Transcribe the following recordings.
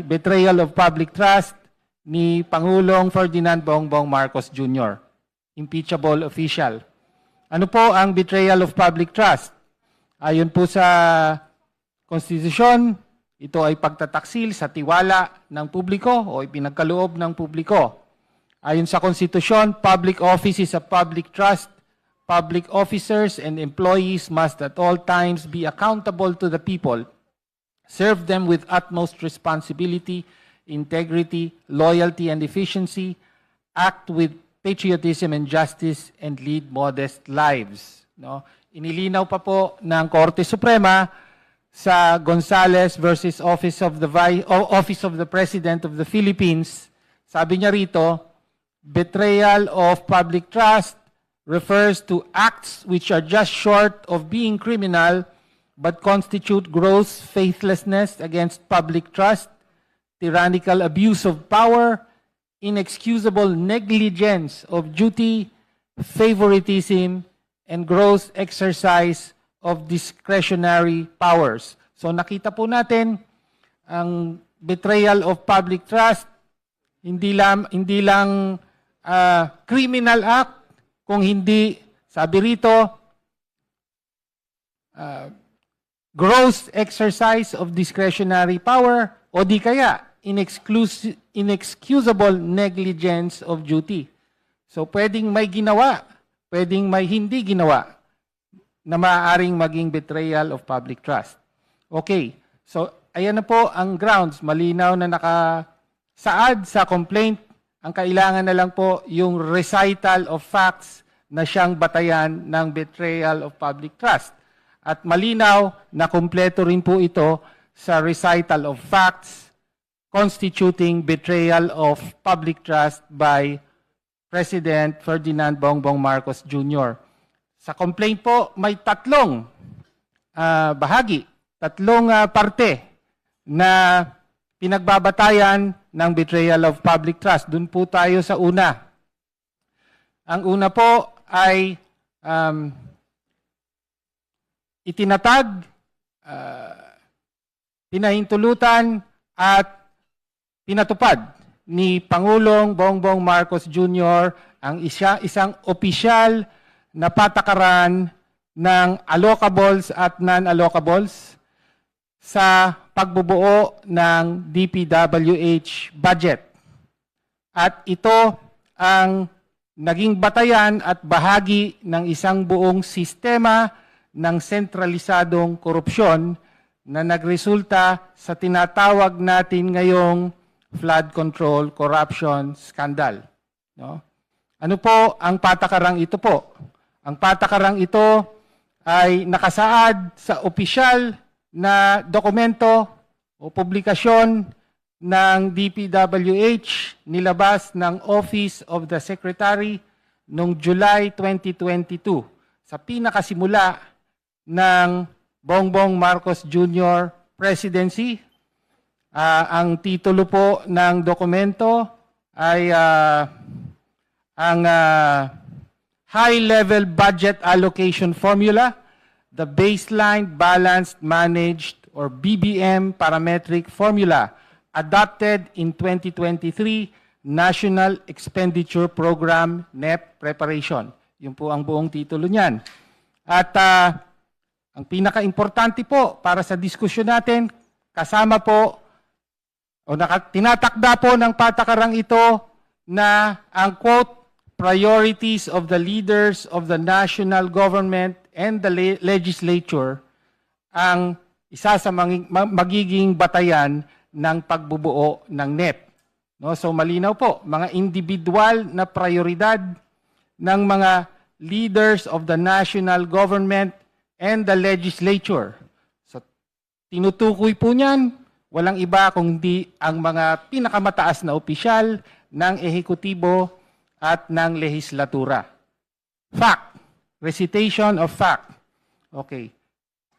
betrayal of public trust ni Pangulong Ferdinand Bongbong Marcos Jr., impeachable official. Ano po ang betrayal of public trust? Ayon po sa konstitusyon, ito ay pagtataksil sa tiwala ng publiko o ipinagkaloob ng publiko. Ayon sa konstitusyon, public office is a public trust. Public officers and employees must at all times be accountable to the people, serve them with utmost responsibility, integrity, loyalty, and efficiency, act with patriotism and justice, and lead modest lives. No? Inilinaw pa po ng Korte Suprema sa Gonzales versus Office of the President of the Philippines. Sabi niya rito, betrayal of public trust refers to acts which are just short of being criminal but constitute gross faithlessness against public trust, tyrannical abuse of power, inexcusable negligence of duty, favoritism, and gross exercise of discretionary powers. So nakita po natin ang betrayal of public trust, hindi lang criminal act, kung hindi, sabi rito, gross exercise of discretionary power o di kaya inexcusable negligence of duty. So pwedeng may ginawa, pwedeng may hindi ginawa na maaaring maging betrayal of public trust. Okay, so ayan na po ang grounds, malinaw na nakasaad sa complaint. Ang kailangan na lang po yung recital of facts na siyang batayan ng betrayal of public trust. At malinaw na kumpleto rin po ito sa recital of facts constituting betrayal of public trust by President Ferdinand Bongbong Marcos Jr. Sa complaint po, may tatlong bahagi, tatlong parte na pinagbabatayan ng betrayal of public trust. Doon po tayo sa una. Ang una po ay itinatag, pinahintulutan at pinatupad ni Pangulong Bongbong Marcos Jr. ang isang opisyal na patakaran ng allocables at non-allocables sa pagbubuo ng DPWH budget. At ito ang naging batayan at bahagi ng isang buong sistema ng sentralisadong korupsyon na nagresulta sa tinatawag natin ngayong flood control corruption scandal. No? Ano po ang patakarang ito po? Ang patakarang ito ay nakasaad sa opisyal na dokumento o publikasyon ng DPWH nilabas ng Office of the Secretary noong July 2022 sa pinakasimula ng Bongbong Marcos Jr. presidency. Ang titulo po ng dokumento ay ang High-Level Budget Allocation Formula, the Baseline Balanced Managed or BBM Parametric Formula adopted in 2023 National Expenditure Program NEP Preparation. Yun po ang buong titulo niyan. At ang pinaka-importante po para sa diskusyon natin, kasama po o tinatakda po ng patakarang ito na ang quote, priorities of the leaders of the national government and the legislature ang isa sa magiging batayan ng pagbubuo ng NEP. No? So malinaw po, mga individual na prioridad ng mga leaders of the national government and the legislature. So tinutukoy po niyan, walang iba kundi ang mga pinakamataas na opisyal ng ehekutibo at ng lehislatura. Fact. Recitation of fact. Okay.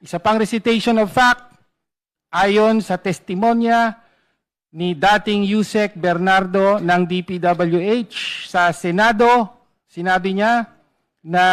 Isa pang recitation of fact, ayon sa testimonya ni dating Yusek Bernardo ng DPWH sa Senado, sinabi niya na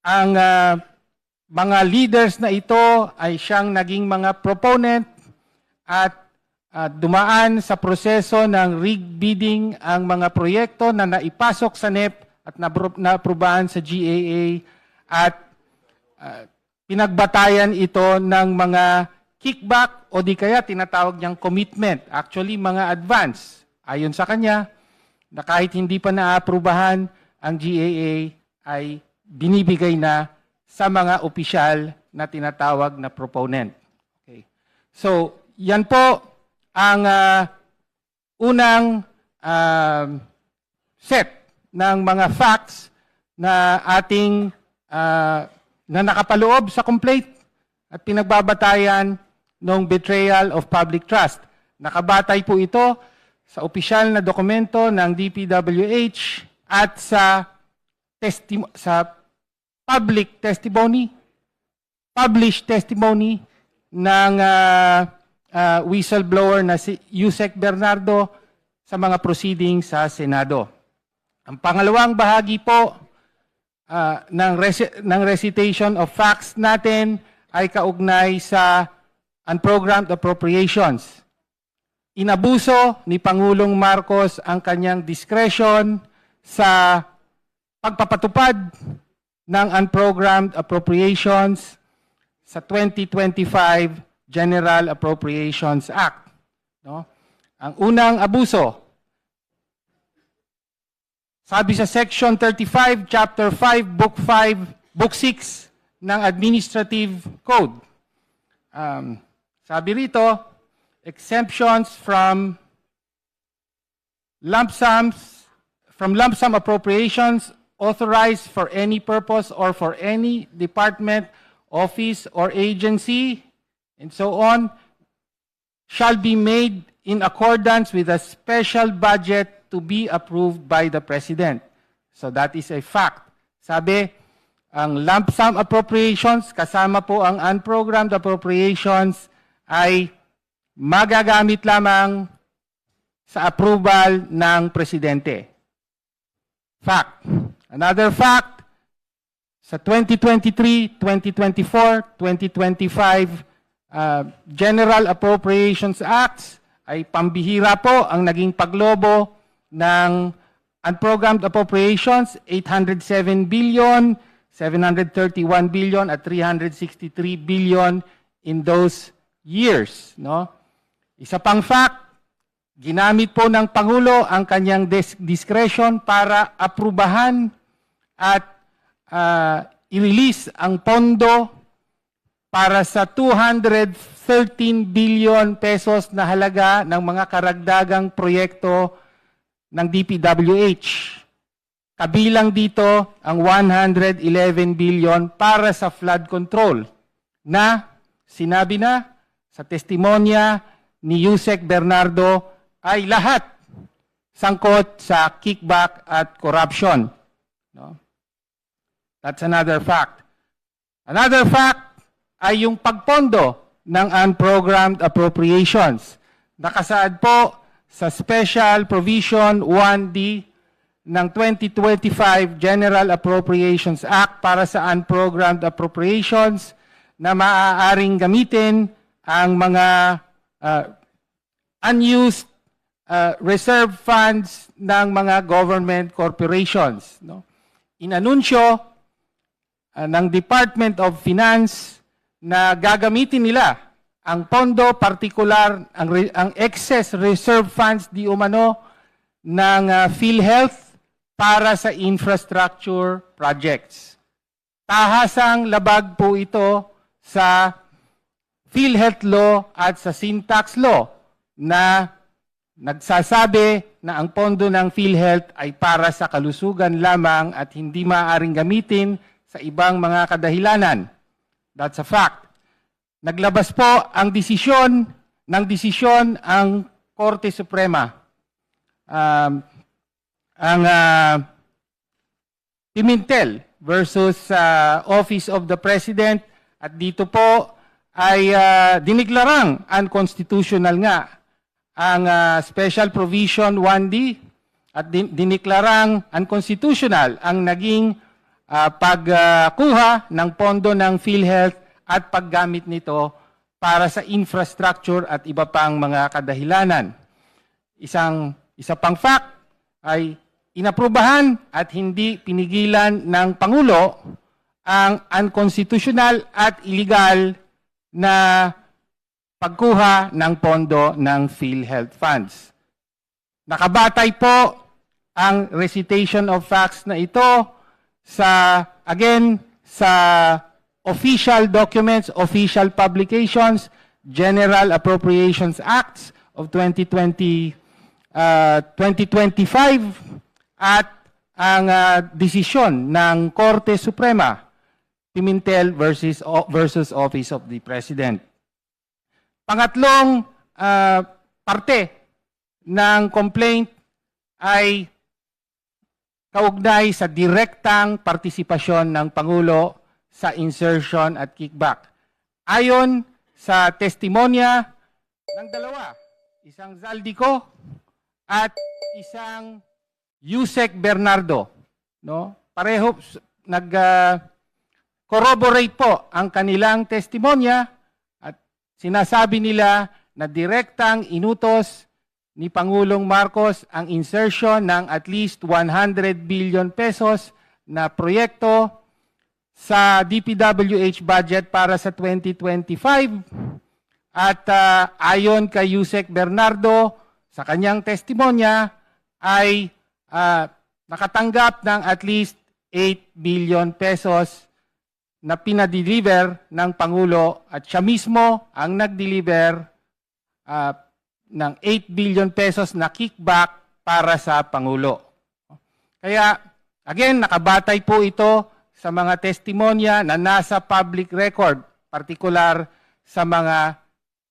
ang mga leaders na ito ay siyang naging mga proponent at dumaan sa proseso ng rig bidding ang mga proyekto na naipasok sa NEP at naaprubahan sa GAA at pinagbatayan ito ng mga kickback o di kaya tinatawag niyang commitment. Actually, mga advance. Ayon sa kanya, na kahit hindi pa naaprubahan, ang GAA ay binibigay na sa mga opisyal na tinatawag na proponent. Okay. So, yan po ang unang set ng mga facts na ating na nakapaloob sa complaint at pinagbabatayan ng betrayal of public trust. Nakabatay po ito sa opisyal na dokumento ng DPWH at sa public testimony, published testimony ng whistleblower na si Yusek Bernardo sa mga proceedings sa Senado. Ang pangalawang bahagi po ng recitation of facts natin ay kaugnay sa unprogrammed appropriations. Inabuso ni Pangulong Marcos ang kanyang discretion sa pagpapatupad ng unprogrammed appropriations sa 2025 General Appropriations Act. No? Ang unang abuso, sabi sa Section 35, Chapter 5, Book 6 ng Administrative Code. Sabi rito, exemptions from lump sum appropriations authorized for any purpose or for any department, office, or agency, and so on, shall be made in accordance with a special budget to be approved by the President. So that is a fact. Sabi, ang lump sum appropriations, kasama po ang unprogrammed appropriations, ay magagamit lamang sa approval ng Presidente. Fact. Another fact, sa 2023, 2024, 2025 General Appropriations Acts ay pambihira po ang naging paglobo ng unprogrammed appropriations, 807 billion, 731 billion at 363 billion in those years. No? Isa pang fact, ginamit po ng Pangulo ang kanyang discretion para aprubahan at i-release ang pondo para sa 213 billion pesos na halaga ng mga karagdagang proyekto ng DPWH. Kabilang dito ang 111 billion para sa flood control na sinabi na sa testimonya ni Yusek Bernardo ay lahat sangkot sa kickback at corruption. No? That's another fact. Another fact ay yung pagpondo ng unprogrammed appropriations. Nakasaad po sa Special Provision 1D ng 2025 General Appropriations Act para sa unprogrammed appropriations na maaaring gamitin ang mga unused reserve funds ng mga government corporations. No? Inanunsyo ng Department of Finance na gagamitin nila ang pondo partikular, ang excess reserve funds di umano ng PhilHealth para sa infrastructure projects. Tahasang labag po ito sa PhilHealth Law at sa Syntax Law na nagsasabi na ang pondo ng PhilHealth ay para sa kalusugan lamang at hindi maaaring gamitin sa ibang mga kadahilanan. That's a fact. Naglabas po ang desisyon ang Korte Suprema. Ang Pimentel versus Office of the President at dito po ay diniklarang unconstitutional nga ang Special Provision 1D at diniklarang unconstitutional ang naging pagkuha ng pondo ng PhilHealth at paggamit nito para sa infrastructure at iba pang mga kadahilanan. Isa pang fact ay inaprubahan at hindi pinigilan ng Pangulo ang unconstitutional at illegal na pagkuha ng pondo ng PhilHealth funds. Nakabatay po ang recitation of facts na ito sa official documents, official publications, General Appropriations Acts of 2025 at ang desisyon ng Korte Suprema, Pimentel versus Office of the President. Pangatlong parte ng complaint ay kaugnay sa direktang partisipasyon ng Pangulo sa insertion at kickback. Ayon sa testimonya ng dalawa, isang Zaldico at isang Yusek Bernardo, no? Pareho corroborate po ang kanilang testimonya at sinasabi nila na direktang inutos ni Pangulong Marcos ang insertion ng at least 100 billion pesos na proyekto sa DPWH budget para sa 2025 at ayon kay Yusek Bernardo sa kanyang testimonya ay nakatanggap ng at least 8 billion pesos na pinadeliver ng Pangulo at siya mismo ang nag-deliver ng 8 billion pesos na kickback para sa Pangulo. Kaya, again, nakabatay po ito sa mga testimonya na nasa public record, particular sa mga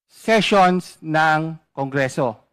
sessions ng Kongreso.